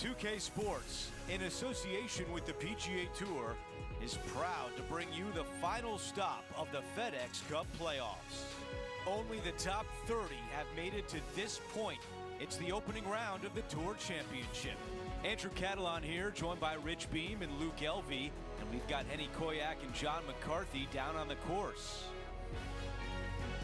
2K Sports, in association with the PGA Tour, is proud to bring you the final stop of the Fedex Cup playoffs. Only the top 30 have made it to this point. It's the opening round of the Tour Championship. Andrew Catalan here, joined by Rich Beam and Luke Elvey, and we've got Henny Koyak and John McCarthy down on the course.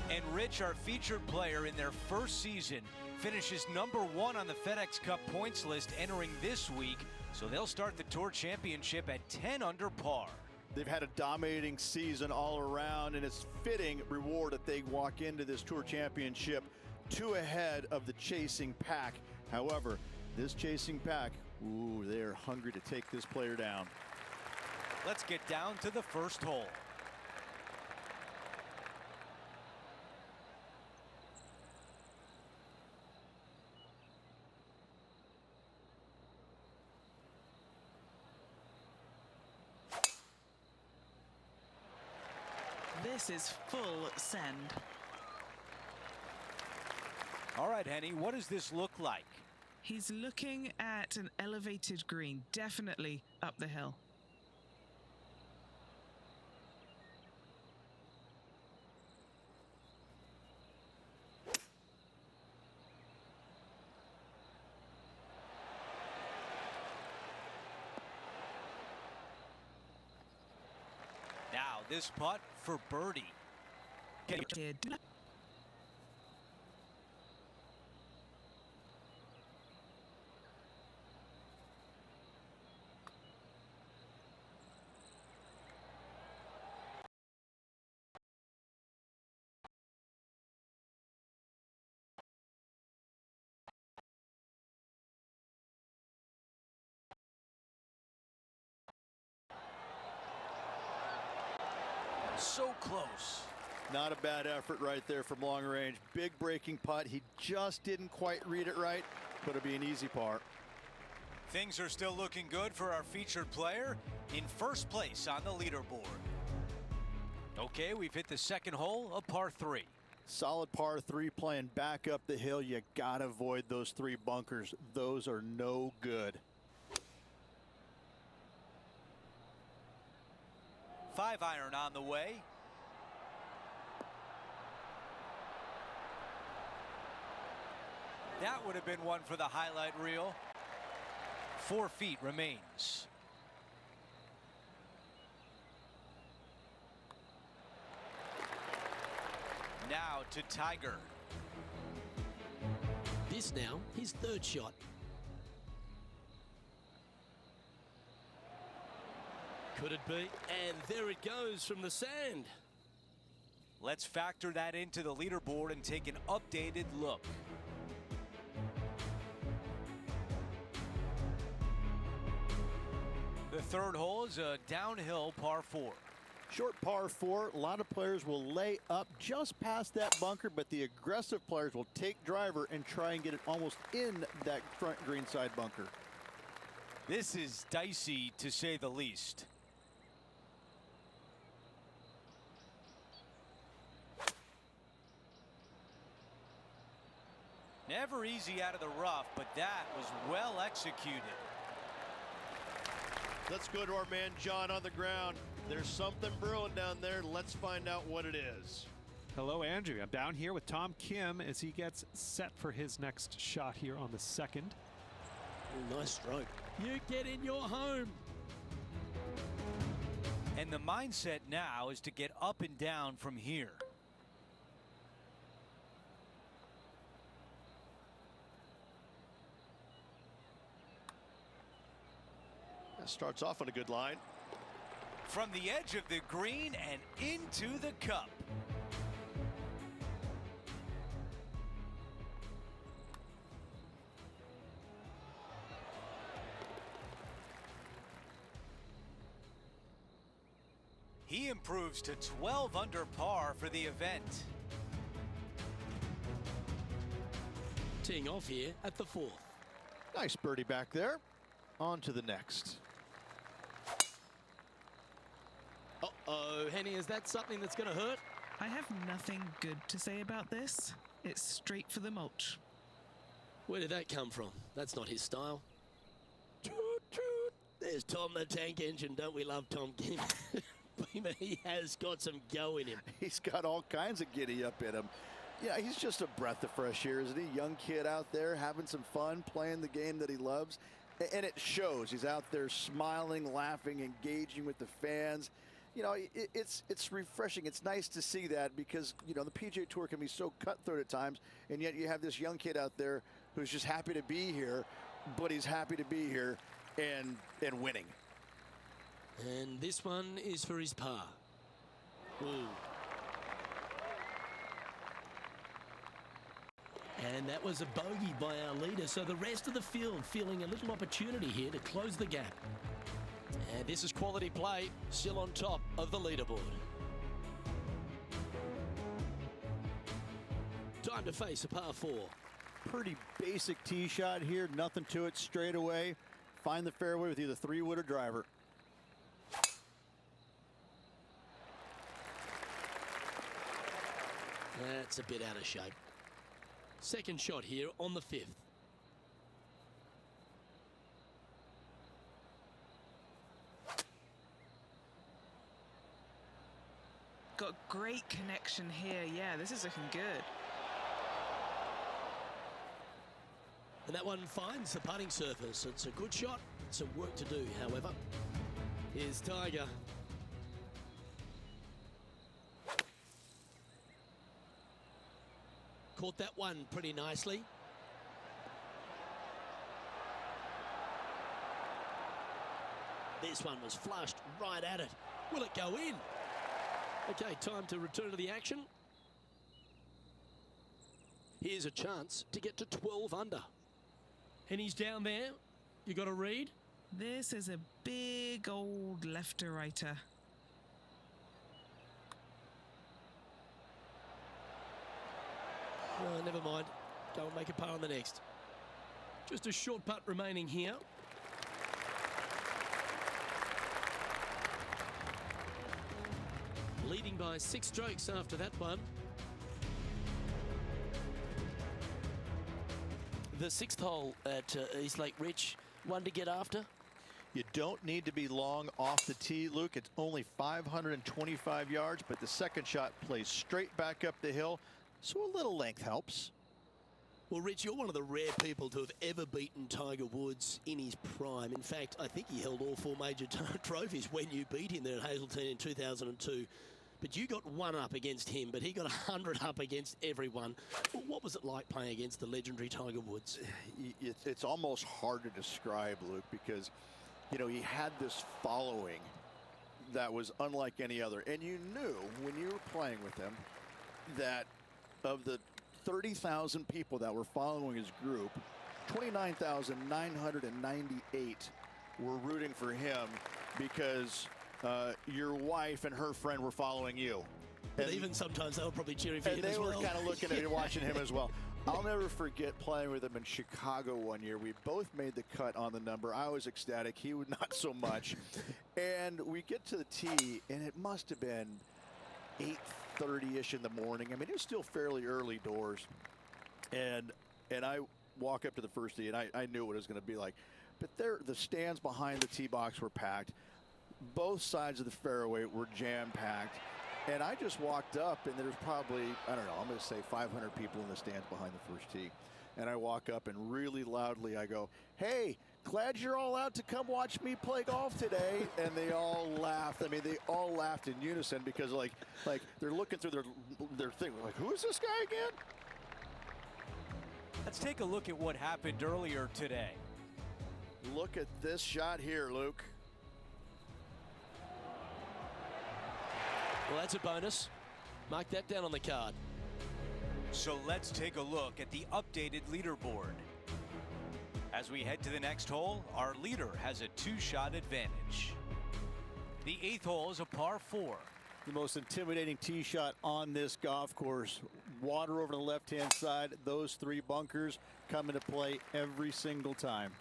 And Rich, our featured player in their first season, finishes #1 on the FedEx Cup points list entering this week, so they'll start the Tour Championship at 10 under par. They've had a dominating season all around, and it's fitting reward that they walk into this Tour Championship 2 ahead of the chasing pack. However, this chasing pack, they're hungry to take this player down. Let's get down to the first hole. This is full send. All right, Henny, what does this look like? He's looking at an elevated green, definitely up the hill. Now, this putt for birdie. So close. Not a bad effort right there from long range. Big breaking putt. He just didn't quite read it right, but it'll be an easy par. Things are still looking good for our featured player in first place on the leaderboard. Okay, we've hit the second hole, a par 3. Solid par 3 playing back up the hill. You gotta avoid those 3 bunkers. Those are no good. 5-iron on the way. That would have been one for the highlight reel. 4 feet remains. Now to Tiger. This now, his 3rd shot. Could it be? And there it goes from the sand. Let's factor that into the leaderboard and take an updated look. The third hole is a downhill par 4. Short par 4. A lot of players will lay up just past that bunker, but the aggressive players will take driver and try and get it almost in that front greenside bunker. This is dicey, to say the least. Never easy out of the rough, but that was well executed. Let's go to our man John on the ground. There's something brewing down there. Let's find out what it is. Hello, Andrew. I'm down here with Tom Kim as he gets set for his next shot here on the second. Ooh, nice stroke. You get in your home. And the mindset now is to get up and down from here. That starts off on a good line. From the edge of the green and into the cup. He improves to 12 under par for the event. Teeing off here at the 4th. Nice birdie back there. On to the next. Uh-oh, Henny, is that something that's going to hurt? I have nothing good to say about this. It's straight for the mulch. Where did that come from? That's not his style. There's Tom the Tank Engine. Don't we love Tom Kim? He has got some go in him. He's got all kinds of giddy up in him. Yeah, he's just a breath of fresh air, isn't he? Young kid out there having some fun, playing the game that he loves. And it shows. He's out there smiling, laughing, engaging with the fans. You know, it's refreshing. It's nice to see that because, you know, the PGA Tour can be so cutthroat at times, and yet you have this young kid out there who's just happy to be here, but he's happy to be here and winning. And this one is for his par. Ooh. And that was a bogey by our leader, so the rest of the field feeling a little opportunity here to close the gap. And this is quality play, still on top of the leaderboard. Time to face a par 4. Pretty basic tee shot here, nothing to it, straight away. Find the fairway with either 3-wood or driver. That's a bit out of shape. Second shot here on the 5th. Got great connection here. Yeah, this is looking good. And that one finds the putting surface. It's a good shot. Some work to do, however. Here's Tiger. Caught that one pretty nicely. This one was flushed right at it. Will it go in? Okay, time to return to the action. Here's a chance to get to 12 under. And he's down there. You got a read? This is a big old left-to-righter. Oh, never mind. Go and make a par on the next. Just a short putt remaining here. Leading by 6 strokes after that one. The 6th hole at East Lake Rich, one to get after. You don't need to be long off the tee, Luke. It's only 525 yards, but the second shot plays straight back up the hill, so a little length helps. Well, Rich, you're one of the rare people to have ever beaten Tiger Woods in his prime. In fact, I think he held all 4 major trophies when you beat him there at Hazeltine in 2002. But you got one up against him, but he got 100 up against everyone. What was it like playing against the legendary Tiger Woods? It's almost hard to describe, Luke, because, you know, he had this following that was unlike any other. And you knew when you were playing with him that of the 30,000 people that were following his group, 29,998 were rooting for him because your wife and her friend were following you. But and even sometimes they were probably cheering for him as well. And they were kind of looking at you, watching him as well. I'll never forget playing with him in Chicago one year. We both made the cut on the number. I was ecstatic. He would not so much. And we get to the tee, and it must have been 8:30-ish in the morning. I mean, it was still fairly early doors. And I walk up to the first tee, and I knew what it was going to be like. But the stands behind the tee box were packed. Both sides of the fairway were jam-packed. And I just walked up, and there's probably, I don't know, I'm going to say 500 people in the stands behind the first tee. And I walk up, and really loudly I go, "Hey, glad you're all out to come watch me play golf today." And they all laughed. I mean, they all laughed in unison because, like they're looking through their thing. Like, who is this guy again? Let's take a look at what happened earlier today. Look at this shot here, Luke. Well, that's a bonus. Mark that down on the card. So let's take a look at the updated leaderboard. As we head to the next hole, our leader has a 2-shot advantage. The 8th hole is a par 4. The most intimidating tee shot on this golf course. Water over the left-hand side. Those 3 bunkers come into play every single time.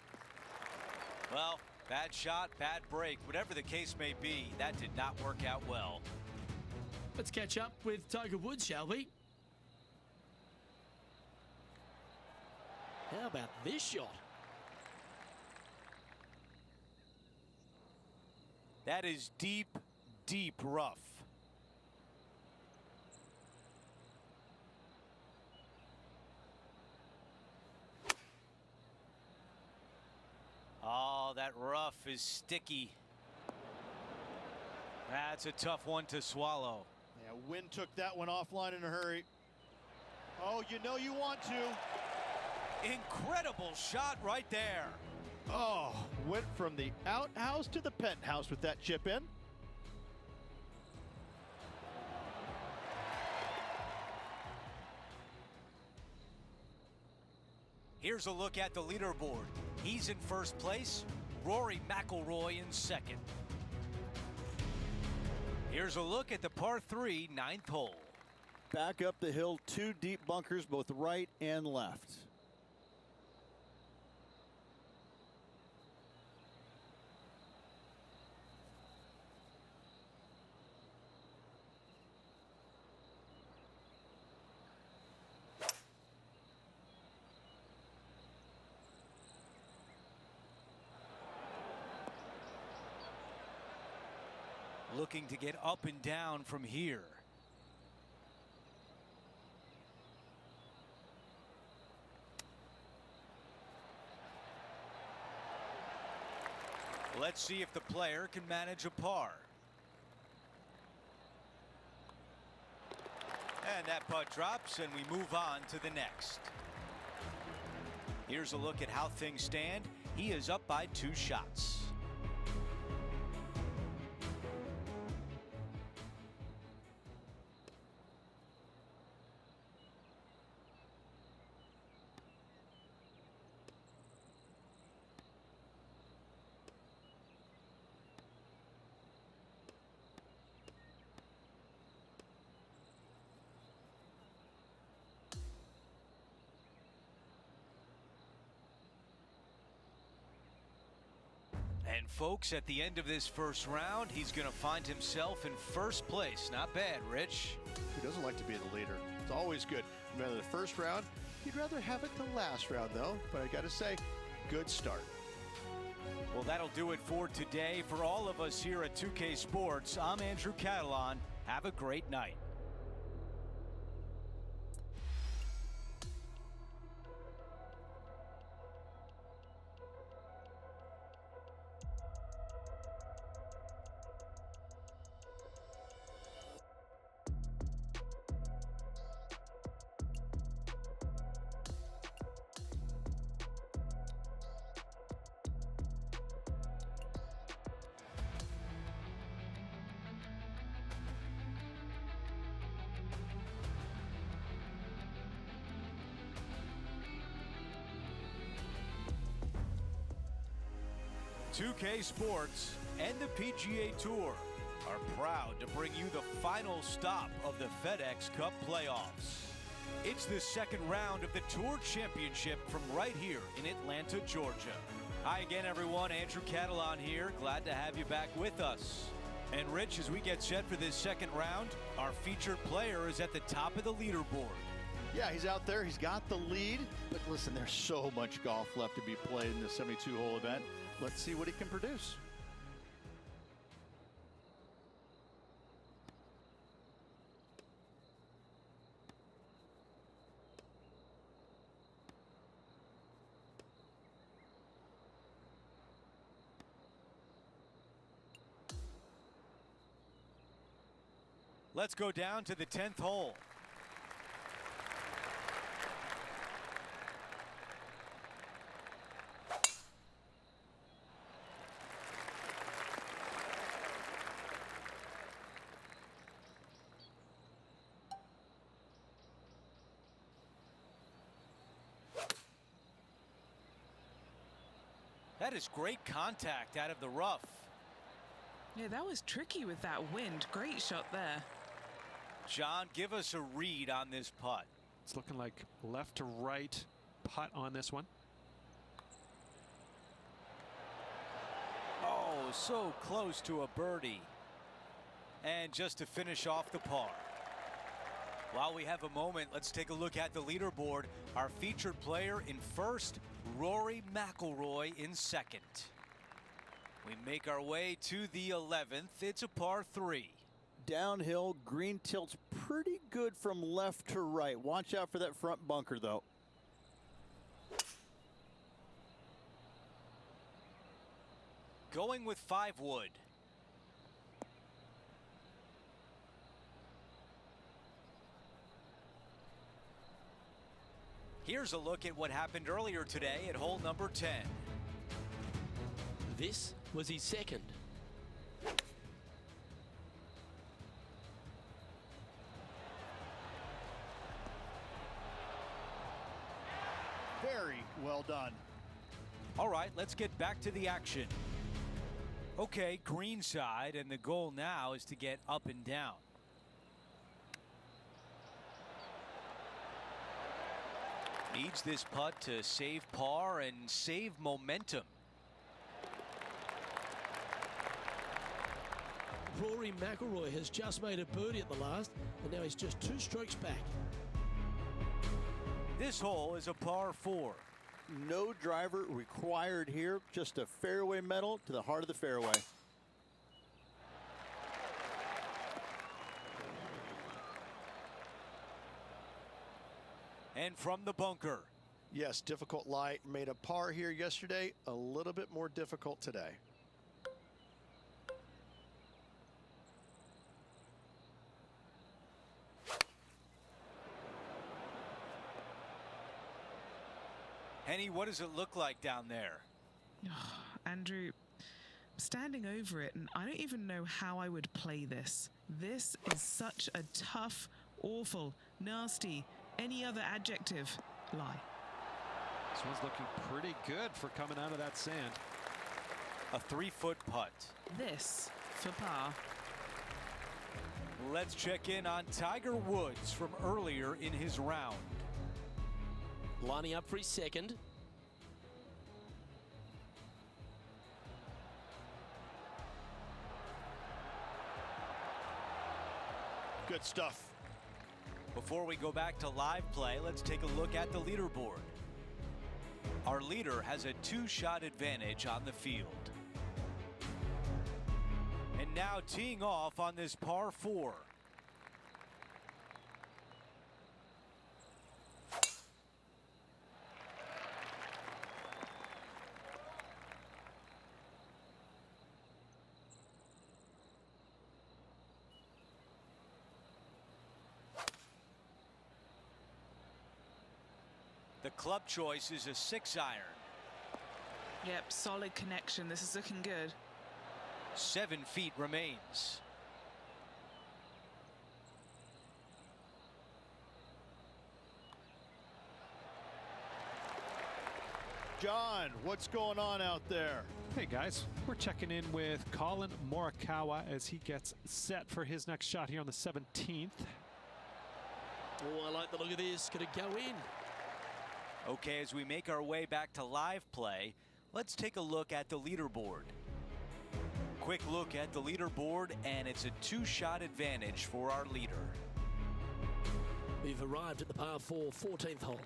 Well, bad shot, bad break. Whatever the case may be, that did not work out well. Let's catch up with Tiger Woods, shall we? How about this shot? That is deep, deep rough. Oh, that rough is sticky. That's a tough one to swallow. Yeah, Wind took that one offline in a hurry. Oh, you know you want to. Incredible shot right there. Oh, went from the outhouse to the penthouse with that chip in. Here's a look at the leaderboard. He's in first place, Rory McIlroy in second. Here's a look at the par 3 ninth hole. Back up the hill, 2 deep bunkers, both right and left. Looking to get up and down from here. Let's see if the player can manage a par. And that putt drops, and we move on to the next. Here's a look at how things stand. He is up by 2 shots. And folks, at the end of this first round, he's going to find himself in first place. Not bad, Rich. Who doesn't like to be the leader? It's always good. No matter the first round, you'd rather have it the last round, though. But I got to say, good start. Well, that'll do it for today. For all of us here at 2K Sports, I'm Andrew Catalan. Have a great night. .2K Sports and the PGA Tour are proud to bring you the final stop of the Fedex Cup playoffs. It's the second round of the Tour Championship from right here in Atlanta, Georgia. Hi again, everyone. Andrew Catalan here. Glad to have you back with us. And Rich, as we get set for this second round, our featured player is at the top of the leaderboard. Yeah, he's out there. He's got the lead. But listen, there's so much golf left to be played in the 72-hole event. Let's see what he can produce. Let's go down to the 10th hole. That is great contact out of the rough. Yeah, that was tricky with that wind. Great shot there. John, give us a read on this putt. It's looking like left to right putt on this one. Oh, so close to a birdie. And just to finish off the par. While we have a moment, let's take a look at the leaderboard. Our featured player in first, Rory McIlroy in second. We make our way to the 11th. It's a par 3. Downhill, green tilts pretty good from left to right. Watch out for that front bunker, though. Going with 5 wood. Here's a look at what happened earlier today at hole number 10. This was his second. Very well done. All right, let's get back to the action. Okay, green side, and the goal now is to get up and down. Needs this putt to save par and save momentum. Rory McIlroy has just made a birdie at the last, and now he's just 2 strokes back. This hole is a par 4. No driver required here, just a fairway metal to the heart of the fairway. And from the bunker. Yes, difficult light. Made a par here yesterday, a little bit more difficult today. Henny, what does it look like down there? Andrew, I'm standing over it, and I don't even know how I would play this. This is such a tough, awful, nasty, any other adjective lie. This one's looking pretty good for coming out of that sand. A 3-foot putt. This for par. Let's check in on Tiger Woods from earlier in his round. Lining up for his second. Good stuff. Before we go back to live play, let's take a look at the leaderboard. Our leader has a 2-shot advantage on the field. And now teeing off on this par 4. The club choice is a 6-iron. Yep, solid connection. This is looking good. 7 feet remains. John, what's going on out there? Hey guys, we're checking in with Colin Morikawa as he gets set for his next shot here on the 17th. Oh, I like the look of this. Could it go in? Okay, as we make our way back to live play, let's take a look at the leaderboard. Quick look at the leaderboard, and it's a 2-shot advantage for our leader. We've arrived at the par 4, 14th hole.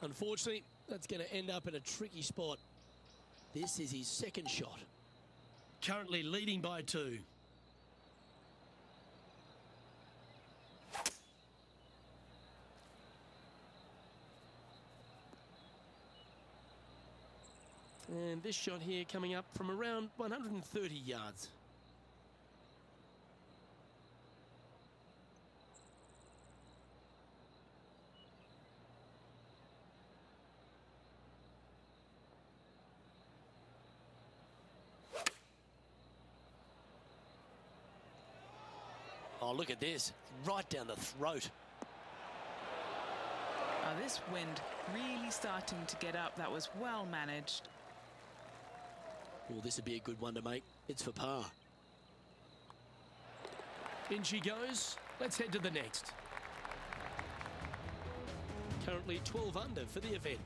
Unfortunately, that's going to end up in a tricky spot. This is his second shot. Currently leading by 2. And this shot here coming up from around 130 yards. Oh, look at this. Right down the throat. Oh, this wind really starting to get up. That was well managed. Well, this would be a good one to make. It's for par. In she goes. Let's head to the next. Currently 12 under for the event.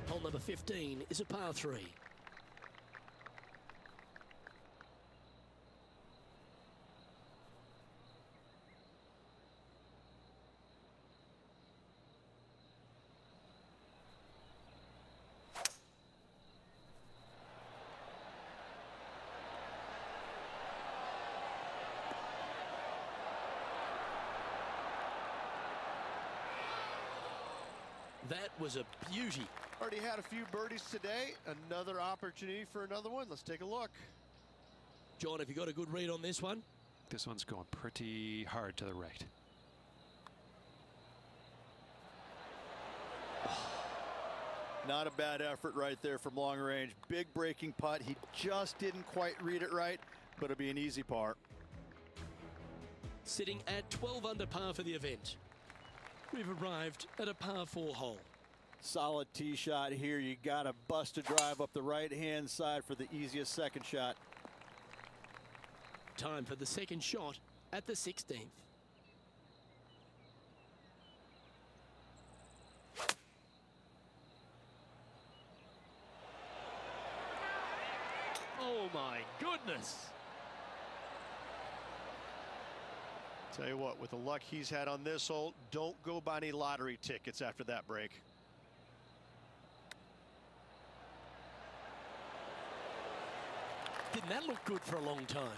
Hole number 15 is a par 3. That was a beauty. Already had a few birdies today. Another opportunity for another one. Let's take a look. John, have you got a good read on this one? This one's going pretty hard to the right. Not a bad effort right there from long range. Big breaking putt. He just didn't quite read it right, but it'll be an easy par. Sitting at 12 under par for the event. We've arrived at a par 4 hole. Solid tee shot here. You got to bust a drive up the right-hand side for the easiest second shot. Time for the second shot at the 16th. Oh my goodness. Tell you what, with the luck he's had on this hole, don't go buy any lottery tickets after that break. Didn't that look good for a long time?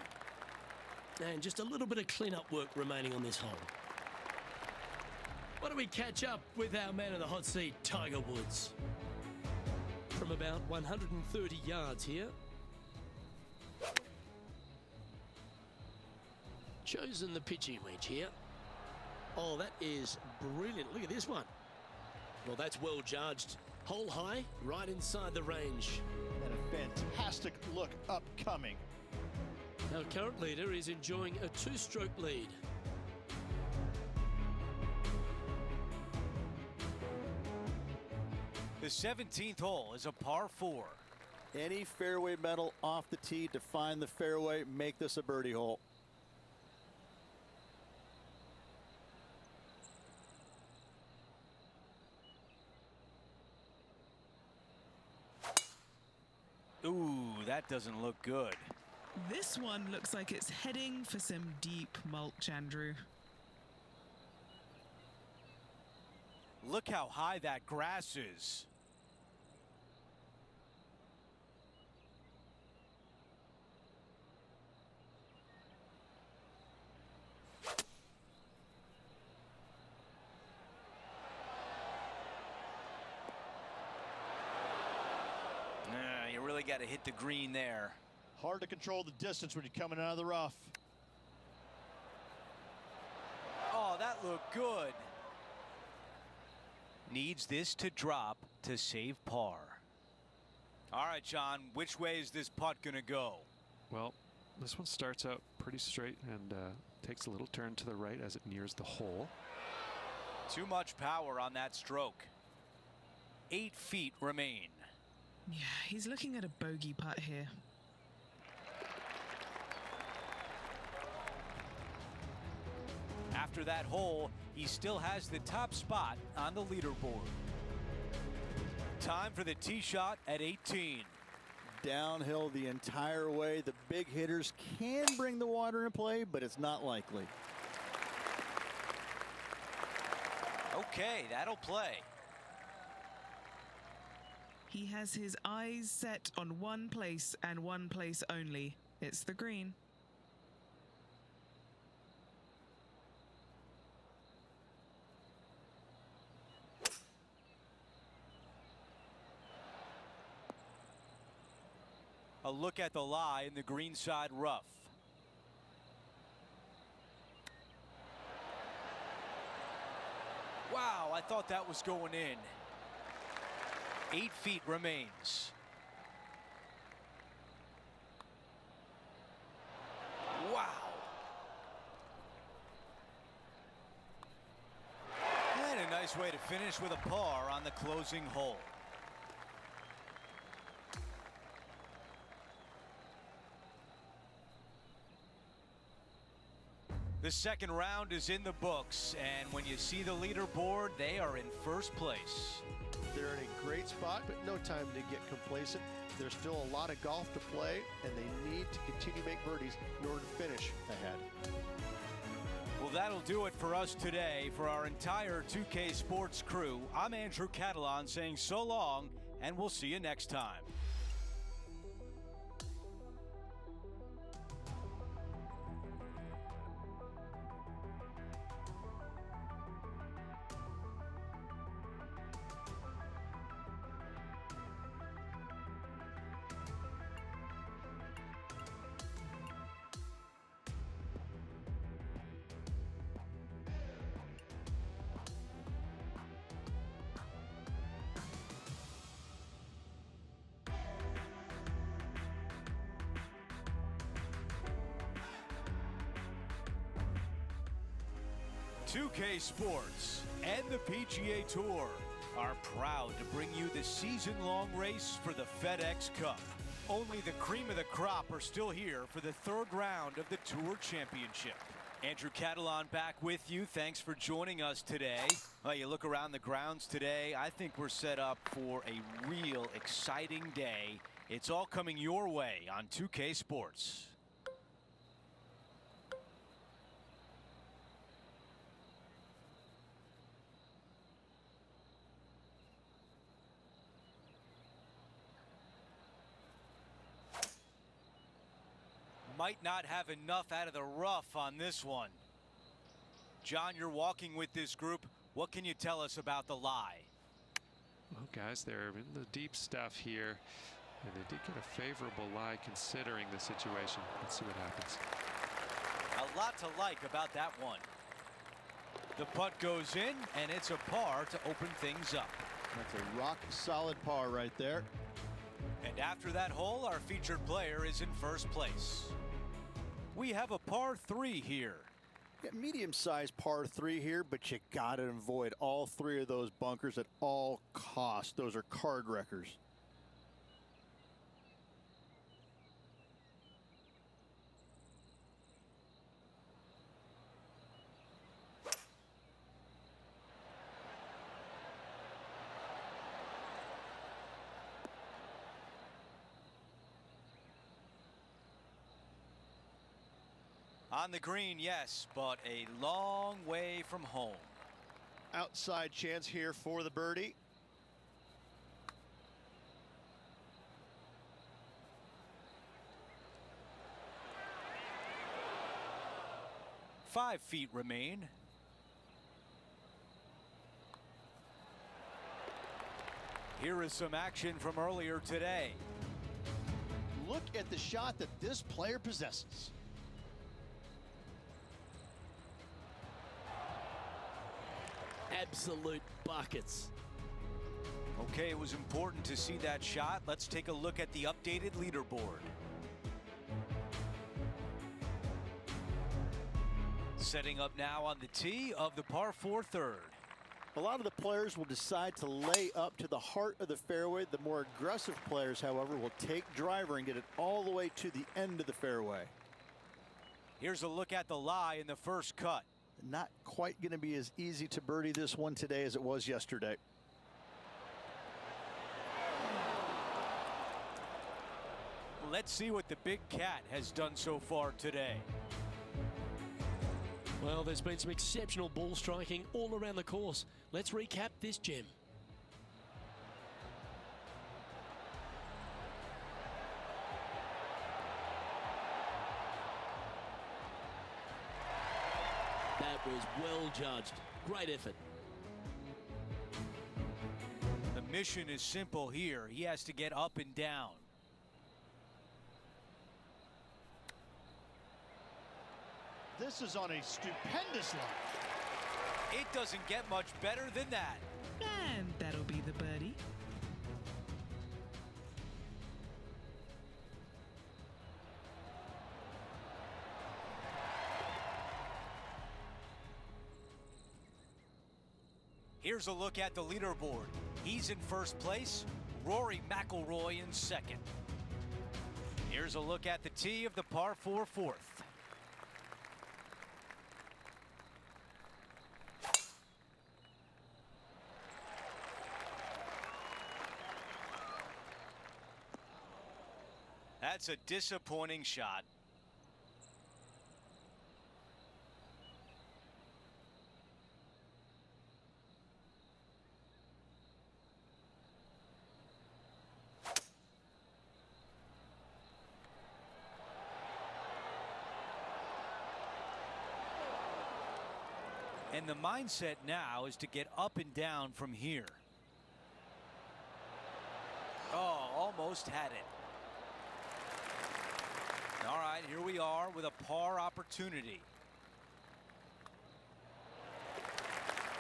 And just a little bit of clean-up work remaining on this hole. Why don't we catch up with our man in the hot seat, Tiger Woods. From about 130 yards here. Chosen the pitching wedge here. Oh, that is brilliant. Look at this one. Well, that's well judged. Hole high, right inside the range. And a fantastic look upcoming. Our current leader is enjoying a 2-stroke lead. The 17th hole is a par 4. Any fairway metal off the tee to find the fairway, make this a birdie hole. Ooh, that doesn't look good. This one looks like it's heading for some deep mulch, Andrew. Look how high that grass is. You really got to hit the green there. Hard to control the distance when you're coming out of the rough. Oh, that looked good. Needs this to drop to save par. All right, John, which way is this putt going to go? Well, this one starts out pretty straight and takes a little turn to the right as it nears the hole. Too much power on that stroke. 8 feet remain. Yeah, he's looking at a bogey putt here. After that hole, he still has the top spot on the leaderboard. Time for the tee shot at 18. Downhill the entire way. The big hitters can bring the water into play, but it's not likely. Okay, that'll play. He has his eyes set on one place and one place only. It's the green. A look at the lie in the greenside rough. Wow, I thought that was going in. 8 feet remains. Wow. And a nice way to finish with a par on the closing hole. The second round is in the books, and when you see the leaderboard, they are in first place. They're in a great spot, but no time to get complacent. There's still a lot of golf to play, and they need to continue to make birdies in order to finish ahead. Well, that'll do it for us today. For our entire 2K Sports crew, I'm Andrew Catalan saying so long, and we'll see you next time. 2K Sports and the PGA Tour are proud to bring you the season-long race for the FedEx Cup. Only the cream of the crop are still here for the third round of the Tour Championship. Andrew Catalan back with you. Thanks for joining us today. Well, you look around the grounds today, I think we're set up for a real exciting day. It's all coming your way on 2K Sports. Might not have enough out of the rough on this one. John, you're walking with this group. What can you tell us about the lie? Well, guys, they're in the deep stuff here, and they did get a favorable lie considering the situation. Let's see what happens. A lot to like about that one. The putt goes in, and it's a par to open things up. That's a rock-solid par right there. And after that hole, our featured player is in first place. We have a par 3 here. Yeah, medium-sized par 3 here, but you got to avoid all 3 of those bunkers at all costs. Those are card wreckers. On the green, yes, but a long way from home. Outside chance here for the birdie. Five feet remain. Here is some action from earlier today. Look at the shot that this player possesses. Absolute buckets. Okay, it was important to see that shot. Let's take a look at the updated leaderboard. Setting up now on the tee of the par 4 third. A lot of the players will decide to lay up to the heart of the fairway. The more aggressive players, however, will take driver and get it all the way to the end of the fairway. Here's a look at the lie in the first cut. Not quite going to be as easy to birdie this one today as it was yesterday. Let's see what the Big Cat has done so far today. Well, there's been some exceptional ball striking all around the course. Let's recap this gem. That was well judged. Great effort. The mission is simple here. He has to get up and down. This is on a stupendous line. It doesn't get much better than that. And that'll be the birdie. Here's a look at the leaderboard. He's in first place, Rory McIlroy in second. Here's a look at the tee of the par 4 fourth. That's a disappointing shot. And the mindset now is to get up and down from here. Oh, almost had it. All right, here we are with a par opportunity.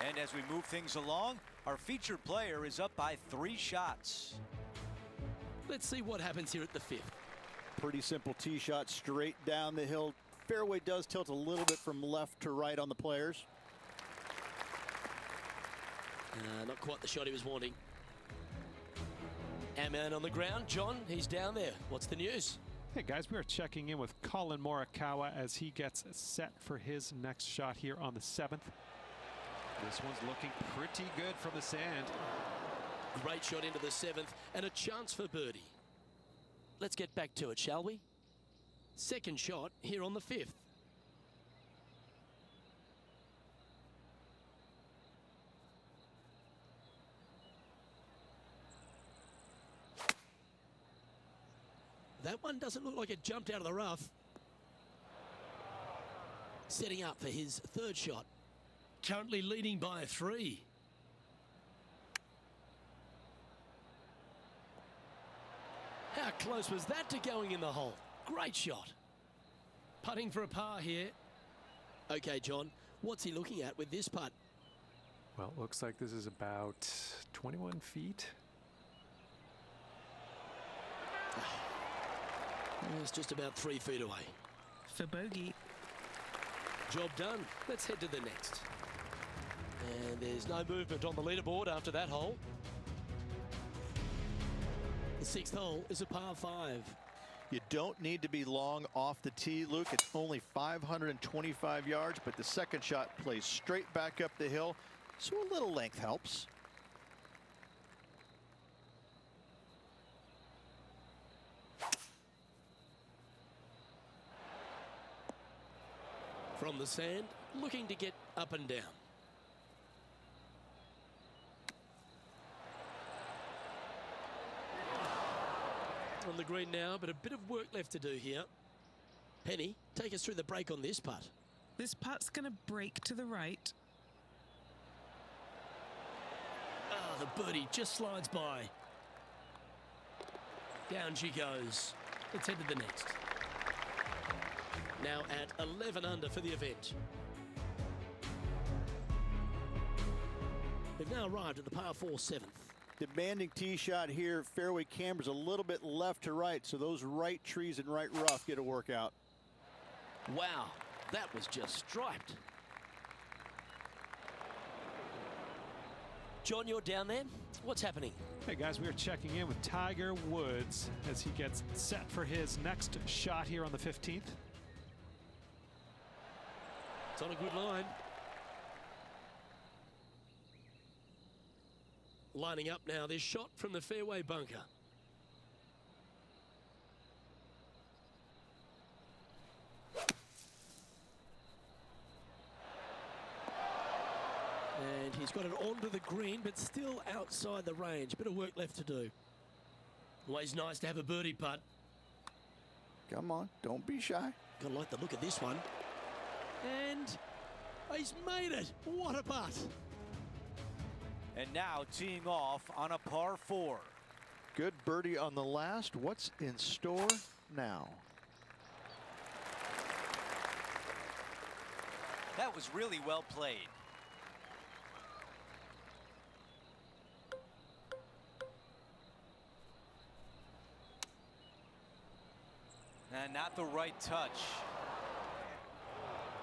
And as we move things along, our featured player is up by 3 shots. Let's see what happens here at the 5th. Pretty simple tee shot straight down the hill. Fairway does tilt a little bit from left to right on the players. Not quite the shot he was wanting. Our man on the ground, John, he's down there. What's the news? Hey guys, we are checking in with Colin Morikawa as he gets set for his next shot here on the 7th. This one's looking pretty good from the sand. Great shot into the 7th and a chance for birdie. Let's get back to it, shall we? Second shot here on the 5th. That one doesn't look like it jumped out of the rough. Setting up for his third shot. Currently leading by 3. How close was that to going in the hole? Great shot. Putting for a par here. Okay, John, what's he looking at with this putt? Well, it looks like this is about 21 feet. It's just about 3 feet away. For bogey. Job done. Let's head to the next. And there's no movement on the leaderboard after that hole. The 6th hole is a par 5. You don't need to be long off the tee, Luke. It's only 525 yards, but the second shot plays straight back up the hill, so a little length helps. From the sand, looking to get up and down. On the green now, but a bit of work left to do here. Penny, take us through the break on this putt. This putt's going to break to the right. Ah, the birdie just slides by. Down she goes. Let's head to the next. Now at 11 under for the event. We've now arrived at the par 4 7th. Demanding tee shot here. Fairway camber's a little bit left to right, so those right trees and right rough get a workout. Wow, that was just striped. John, you're down there. What's happening? Hey guys, we are checking in with Tiger Woods as he gets set for his next shot here on the 15th. It's on a good line. Lining up now, this shot from the fairway bunker. And he's got it onto the green, but still outside the range. Bit of work left to do. Always nice to have a birdie putt. Come on, don't be shy. Gotta like the look of this one. And he's made it. What a putt. And now teeing off on a par 4. Good birdie on the last. What's in store now? That was really well played. And not the right touch.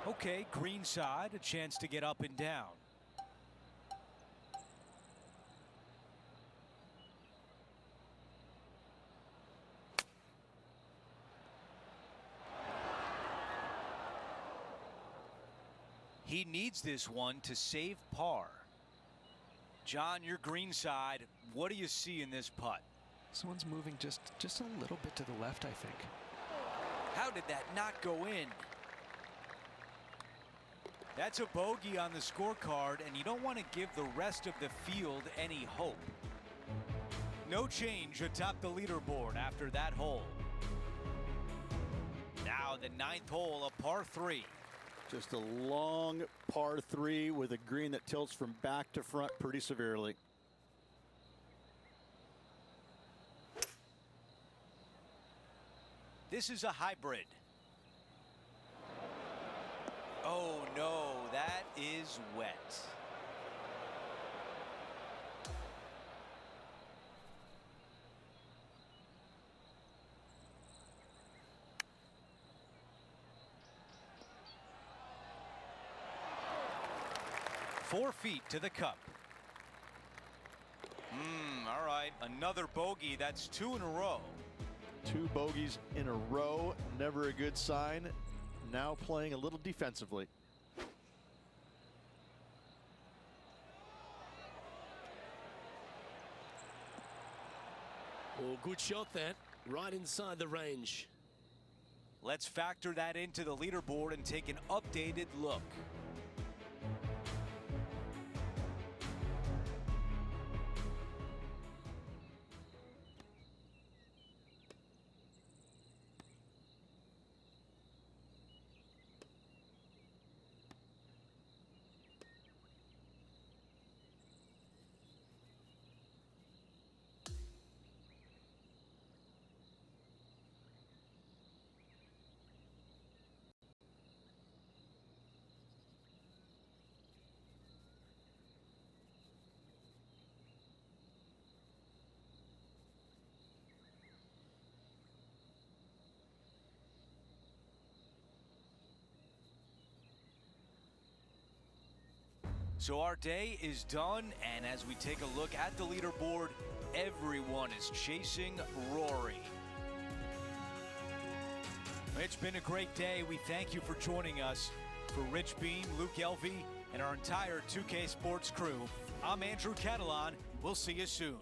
Okay, green side, a chance to get up and down. He needs this one to save par. John, your green side, what do you see in this putt? This one's moving just a little bit to the left, I think. How did that not go in? That's a bogey on the scorecard, and you don't want to give the rest of the field any hope. No change atop the leaderboard after that hole. Now the 9th hole, a par 3. Just a long par 3 with a green that tilts from back to front pretty severely. This is a hybrid. Oh no, that is wet. Four feet to the cup. All right, another bogey. That's 2 in a row. 2 bogeys in a row, never a good sign. Now playing a little defensively. Well, good shot that, right inside the range. Let's factor that into the leaderboard and take an updated look. So our day is done, and as we take a look at the leaderboard, everyone is chasing Rory. It's been a great day. We thank you for joining us. For Rich Beam, Luke Elvey, and our entire 2K Sports crew, I'm Andrew Catalan. We'll see you soon.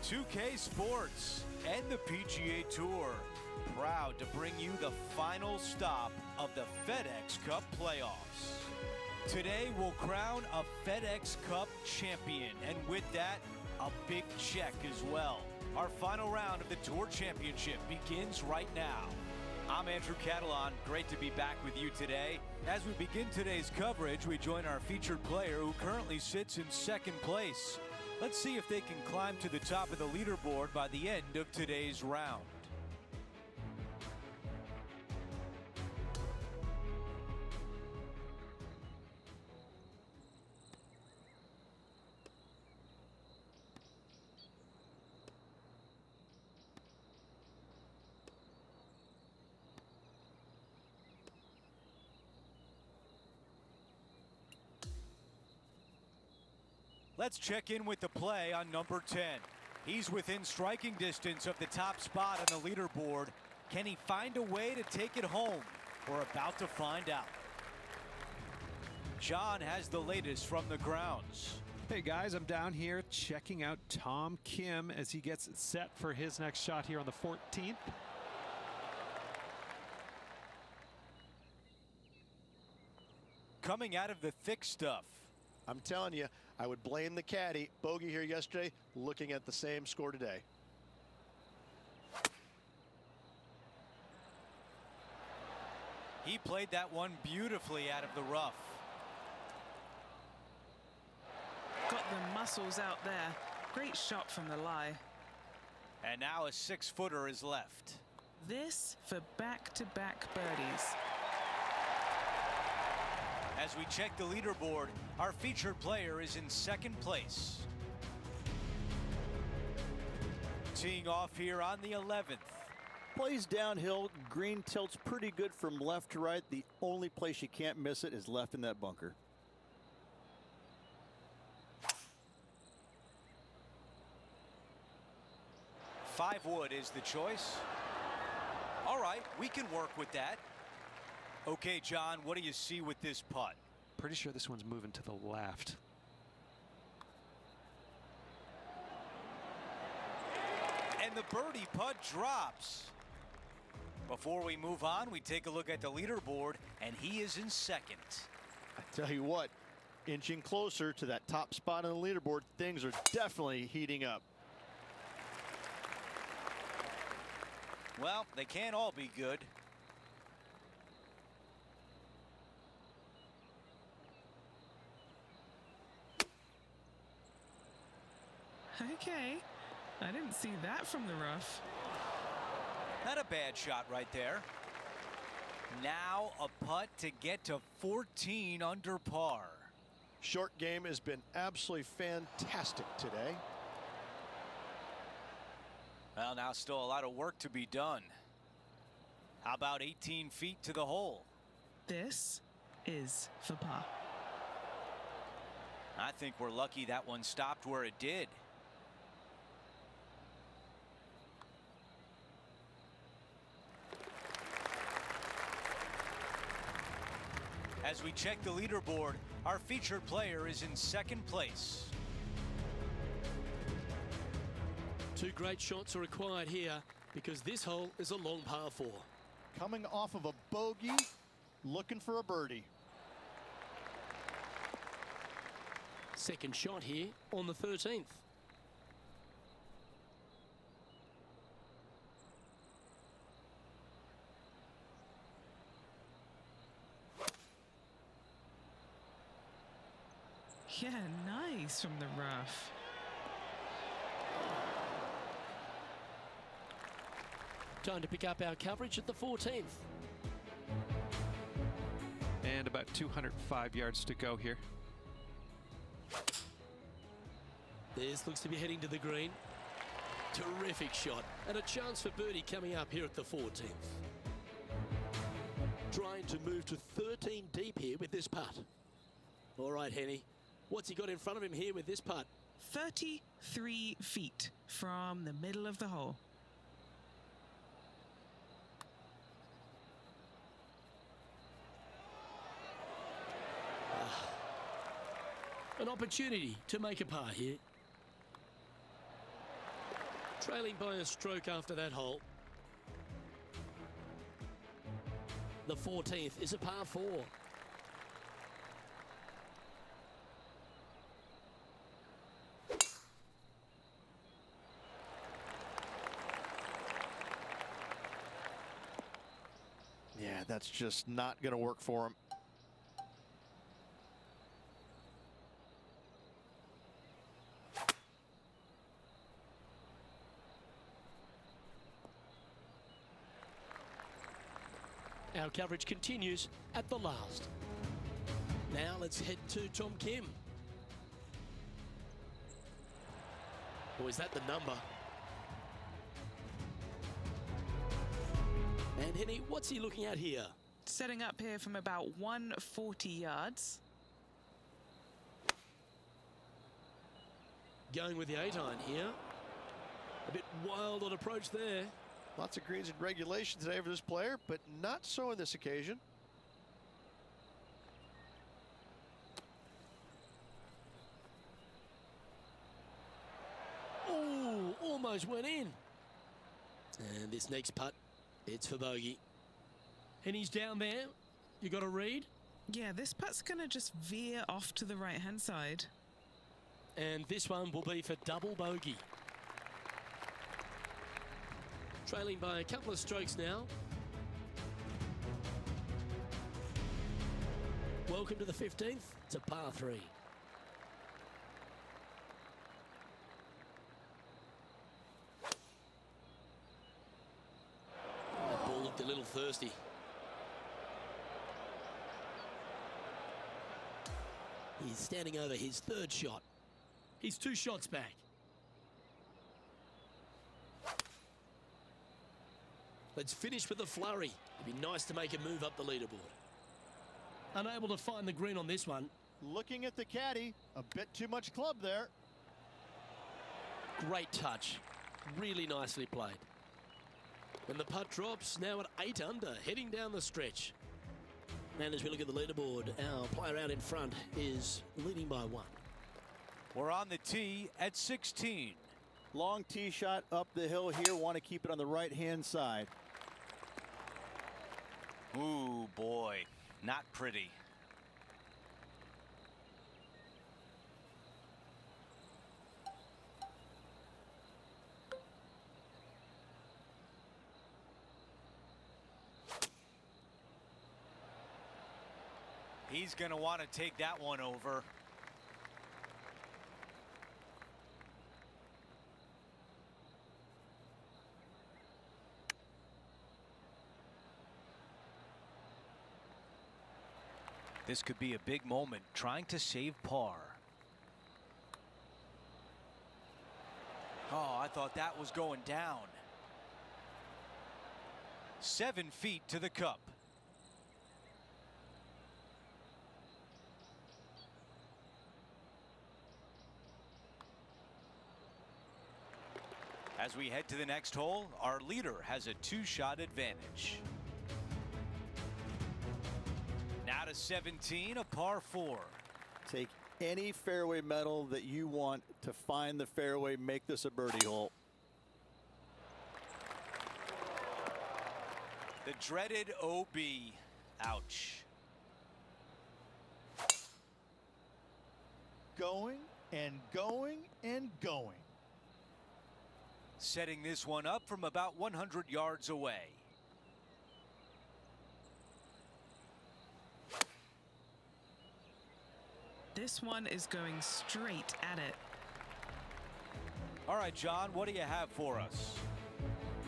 .2K Sports and the PGA Tour, proud to bring you the final stop of the Fedex Cup playoffs. Today we'll crown a Fedex Cup champion, and with that, a big check as well. Our final round of the Tour Championship begins right now. I'm Andrew Catalan. Great to be back with you today. As we begin today's coverage, we join our featured player who currently sits in second place. Let's see if they can climb to the top of the leaderboard by the end of today's round. Let's check in with the play on number 10. He's within striking distance of the top spot on the leaderboard. Can he find a way to take it home? We're about to find out. John has the latest from the grounds. Hey guys, I'm down here checking out Tom Kim as he gets set for his next shot here on the 14th. Coming out of the thick stuff. I'm telling you, I would blame the caddy. Bogey here yesterday, looking at the same score today. He played that one beautifully out of the rough. Got the muscles out there. Great shot from the lie. And now a 6-footer is left. This for back-to-back birdies. As we check the leaderboard, our featured player is in second place. Teeing off here on the 11th. Plays downhill, green tilts pretty good from left to right. The only place you can't miss it is left in that bunker. Five wood is the choice. All right, we can work with that. Okay, John, what do you see with this putt? Pretty sure this one's moving to the left. And the birdie putt drops. Before we move on, we take a look at the leaderboard, and he is in second. I tell you what, inching closer to that top spot on the leaderboard, things are definitely heating up. Well, they can't all be good. Okay, I didn't see that from the rough. Not a bad shot right there. Now a putt to get to 14 under par. Short game has been absolutely fantastic today. Well, now still a lot of work to be done. How about 18 feet to the hole? This is for par. I think we're lucky that one stopped where it did. As we check the leaderboard, our featured player is in second place. 2 great shots are required here because this hole is a long par 4. Coming off of a bogey, looking for a birdie. Second shot here on the 13th. Yeah, nice from the rough. Time to pick up our coverage at the 14th. And about 205 yards to go here. This looks to be heading to the green. Terrific shot and a chance for birdie coming up here at the 14th. Trying to move to 13 deep here with this putt. All right, Henny. What's he got in front of him here with this putt? 33 feet from the middle of the hole. An opportunity to make a par here. Trailing by a stroke after that hole. The 14th is a par 4. Yeah, that's just not going to work for him. Our coverage continues at the last. Now let's head to Tom Kim. Or is that the number? And Henny, what's he looking at here? Setting up here from about 140 yards. Going with the 8-iron here. A bit wild on approach there. Lots of greens in regulation today for this player, but not so on this occasion. Oh, almost went in. And this next putt, it's for bogey. And he's down there. You got a read? Yeah, this putt's going to just veer off to the right-hand side. And this one will be for double bogey. Trailing by a couple of strokes now. Welcome to the 15th. It's a par 3. That ball looked a little thirsty. He's standing over his 3rd shot. He's 2 shots back. Let's finish with a flurry. It'd be nice to make a move up the leaderboard. Unable to find the green on this one. Looking at the caddy, a bit too much club there. Great touch. Really nicely played. And the putt drops now at 8 under, heading down the stretch. And as we look at the leaderboard, our player out in front is leading by 1. We're on the tee at 16. Long tee shot up the hill here. Want to keep it on the right-hand side. Ooh, boy, not pretty. He's going to want to take that one over. This could be a big moment, trying to save par. Oh, I thought that was going down. 7 feet to the cup. As we head to the next hole, our leader has a 2-shot advantage. Now to 17, a par 4. Take any fairway metal that you want to find the fairway, make this a birdie hole. The dreaded OB. Ouch. Going and going and going. Setting this one up from about 100 yards away. This one is going straight at it. All right, John, what do you have for us?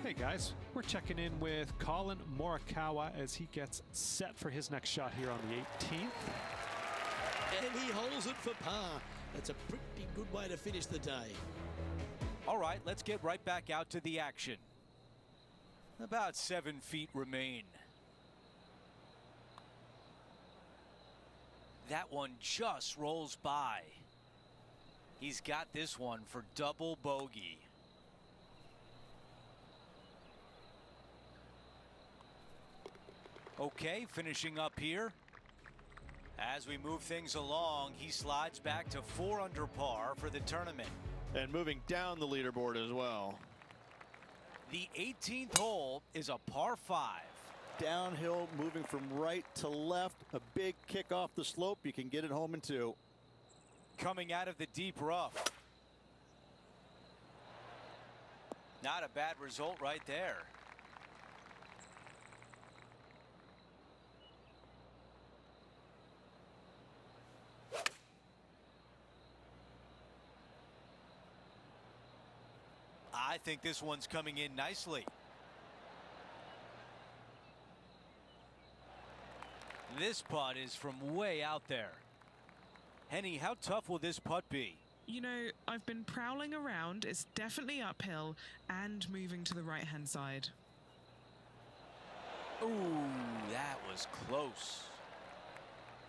Hey guys, we're checking in with Colin Morikawa as he gets set for his next shot here on the 18th. And he holds it for par. That's a pretty good way to finish the day. All right, let's get right back out to the action. About 7 feet remain. That one just rolls by. He's got this one for double bogey. Okay, finishing up here. As we move things along, he slides back to 4 under par for the tournament. And moving down the leaderboard as well. The 18th hole is a par 5. Downhill, moving from right to left, a big kick off the slope. You can get it home in 2. Coming out of the deep rough. Not a bad result right there. I think this one's coming in nicely. This putt is from way out there. Henny, how tough will this putt be? You know, I've been prowling around. It's definitely uphill and moving to the right-hand side. Ooh, that was close.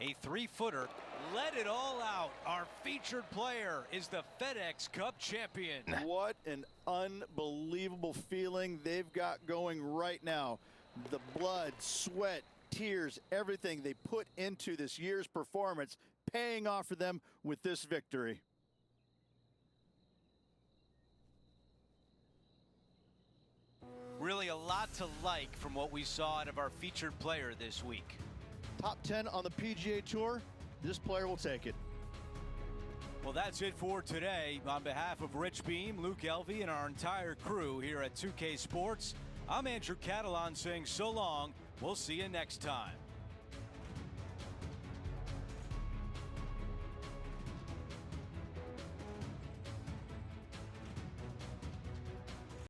A 3-footer. Let it all out. Our featured player is the FedEx Cup champion. What an unbelievable feeling they've got going right now. The blood, sweat, tears, everything they put into this year's performance paying off for them with this victory. Really a lot to like from what we saw out of our featured player this week. Top 10 on the PGA Tour, this player will take it. Well, that's it for today. On behalf of Rich Beam, Luke Elvey, and our entire crew here at 2K Sports, I'm Andrew Catalan saying so long. We'll see you next time.